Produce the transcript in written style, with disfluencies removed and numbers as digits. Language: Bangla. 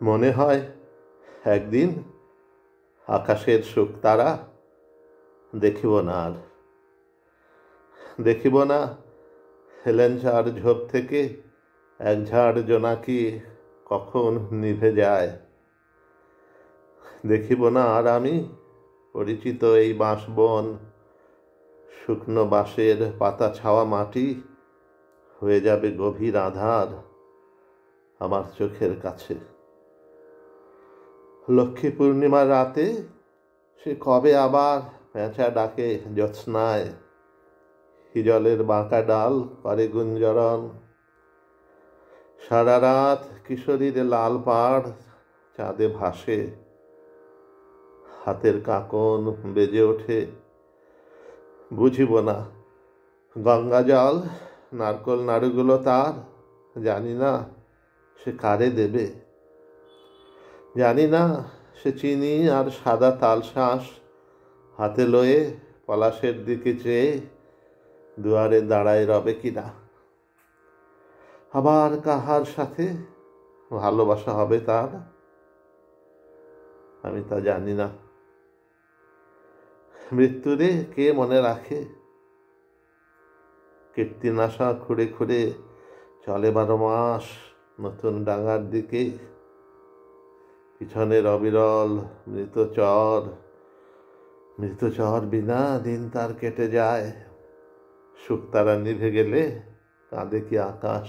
মনে হয় একদিন আকাশের শুকতারা দেখিব না আর, দেখিব না হেলেঞ্চার ঝোপ থেকে এক ঝাড় জোনাকি কখন নিভে যায়। দেখিব না আর আমি পরিচিত এই বাঁশবন, শুকনো বাঁশের পাতা ছাওয়া মাটি হয়ে যাবে গভীর আধার আমার চোখের কাছে। লক্ষ্মী পূর্ণিমার রাতে সে কবে আবার পেঁচা ডাকে জ্যোৎস্নায়, হিজলের বাঁকা ডাল করে গুঞ্জরণ। সারা রাত কিশোরীর লাল পাড় চাঁদে ভাসে, হাতের কাঁকন বেজে ওঠে। বুঝিব না গঙ্গা জল নারকোল নাড়ুগুলো তার, জানি না সে কারে দেবে, জানি না সে চিনি আর সাদা তালশাঁস হাতে লয়ে পলাশের দিকে চেয়ে দুয়ারে দাঁড়ায় রবে কিনা। আবার কাহার সাথে ভালোবাসা হবে তার, আমি তা জানি না। মৃত্যুরে কে মনে রাখে? কীর্তিনাশা খুঁড়ে খুঁড়ে চলে 12 মাস নতুন ডাঙার দিকে। পিছনের অবিরল মৃতচর বিনা দিন তার কেটে যায়। শুকতারা নিভে গেলে কাঁদে কি আকাশ?